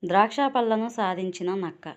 ద్రాక్ష పళ్ళను సాధించిన నక్క.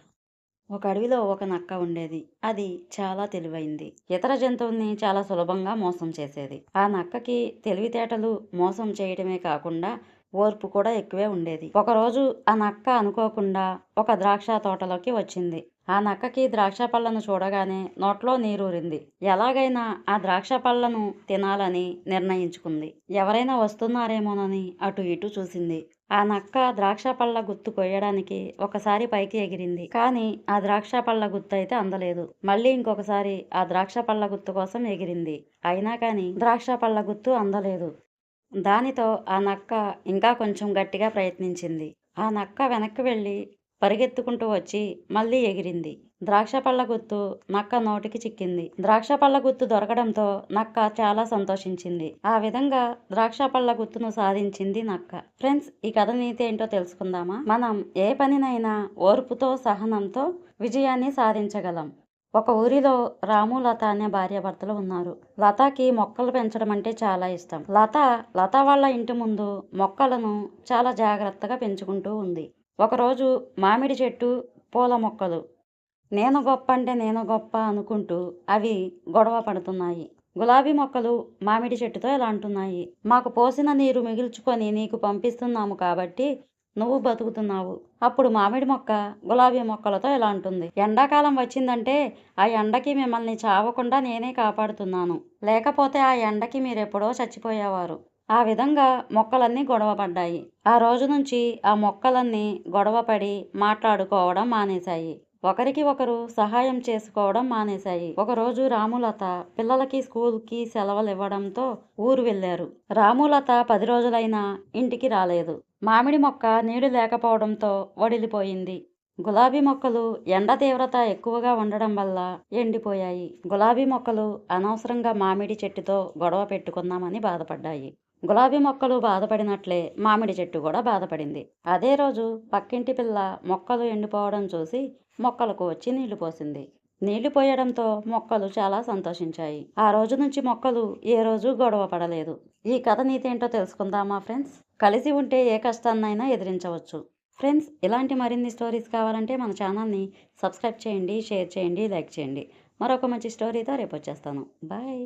ఒక అడవిలో ఒక నక్క ఉండేది. అది చాలా తెలివైంది. ఇతర జంతువుల్ని చాలా సులభంగా మోసం చేసేది. ఆ నక్కకి తెలివితేటలు, మోసం చేయటమే కాకుండా ఓర్పు కూడా ఎక్కువే ఉండేది. ఒకరోజు ఆ నక్క అనుకోకుండా ఒక ద్రాక్ష తోటలోకి వచ్చింది. ఆ నక్కకి ద్రాక్ష పళ్ళను చూడగానే నోట్లో నీరూరింది. ఎలాగైనా ఆ ద్రాక్ష పళ్ళను తినాలని నిర్ణయించుకుంది. ఎవరైనా వస్తున్నారేమోనని అటు ఇటు చూసింది. ఆ నక్క ద్రాక్ష పళ్ళ గుత్తు కొయ్యడానికి ఒకసారి పైకి ఎగిరింది. కానీ ఆ ద్రాక్ష పళ్ళ గుత్తు అయితే అందలేదు. మళ్ళీ ఇంకొకసారి ఆ ద్రాక్ష పళ్ళ గుత్తు కోసం ఎగిరింది. అయినా కానీ ద్రాక్ష పళ్ళ గుత్తు అందలేదు. దానితో ఆ నక్క ఇంకా కొంచెం గట్టిగా ప్రయత్నించింది. ఆ నక్క వెనక్కి వెళ్ళి పరిగెత్తుకుంటూ వచ్చి మళ్ళీ ఎగిరింది. ద్రాక్ష పళ్ళ గుత్తు నక్క నోటికి చిక్కింది. ద్రాక్ష పళ్ళ గుత్తు దొరకడంతో నక్క చాలా సంతోషించింది. ఆ విధంగా ద్రాక్ష పళ్ళ గుత్తును సాధించింది నక్క. ఫ్రెండ్స్, ఈ కథ నీతి ఏంటో తెలుసుకుందామా? మనం ఏ పనినైనా ఓర్పుతో, సహనంతో విజయాన్ని సాధించగలం. ఒక ఊరిలో రాము, లత అనే భార్యాభర్తలు ఉన్నారు. లతకి మొక్కలు పెంచడం అంటే చాలా ఇష్టం. లత వాళ్ళ ఇంటి ముందు మొక్కలను చాలా జాగ్రత్తగా పెంచుకుంటూ ఉంది. ఒకరోజు మామిడి చెట్టు, పూల మొక్కలు నేను గొప్ప అంటే నేను గొప్ప అనుకుంటూ అవి గొడవ పడుతున్నాయి. గులాబీ మొక్కలు మామిడి చెట్టుతో ఇలా అంటున్నాయి, మాకు పోసిన నీరు మిగుల్చుకొని నీకు పంపిస్తున్నాము కాబట్టి నువ్వు బతుకుతున్నావు. అప్పుడు మామిడి మొక్క గులాబీ మొక్కలతో ఇలా అంటుంది, ఎండాకాలం వచ్చిందంటే ఆ ఎండకి మిమ్మల్ని చావకుండా నేనే కాపాడుతున్నాను, లేకపోతే ఆ ఎండకి మీరెప్పుడో చచ్చిపోయేవారు. ఆ విధంగా మొక్కలన్నీ గొడవపడ్డాయి. ఆ రోజు నుంచి ఆ మొక్కలన్నీ గొడవపడి మాట్లాడుకోవడం మానేశాయి. ఒకరికి ఒకరు సహాయం చేసుకోవడం మానేశాయి. ఒకరోజు రాములత పిల్లలకి స్కూల్కి సెలవులు ఇవ్వడంతో ఊరు వెళ్లారు. రాములత 10 రోజులైనా ఇంటికి రాలేదు. మామిడి మొక్క నీళ్లు లేకపోవడంతో వడిలిపోయింది. గులాబీ మొక్కలు ఎండ తీవ్రత ఎక్కువగా ఉండడం వల్ల ఎండిపోయాయి. గులాబీ మొక్కలు అనవసరంగా మామిడి చెట్టుతో గొడవ పెట్టుకున్నామని బాధపడ్డాయి. గులాబీ మొక్కలు బాధపడినట్లే మామిడి చెట్టు కూడా బాధపడింది. అదే రోజు పక్కింటి పిల్ల మొక్కలు ఎండిపోవడం చూసి మొక్కలకు వచ్చి నీళ్లు పోసింది. నీళ్లు పోయడంతో మొక్కలు చాలా సంతోషించాయి. ఆ రోజు నుంచి మొక్కలు ఏ రోజు గొడవ పడలేదు. ఈ కథ నీతేంటో తెలుసుకుందామా ఫ్రెండ్స్? కలిసి ఉంటే ఏ కష్టాన్నైనా ఎదిరించవచ్చు. ఫ్రెండ్స్, ఇలాంటి మరిన్ని స్టోరీస్ కావాలంటే మన ఛానల్ని సబ్స్క్రైబ్ చేయండి, షేర్ చేయండి, లైక్ చేయండి. మరొక మంచి స్టోరీతో రేపు వచ్చేస్తాను. బాయ్.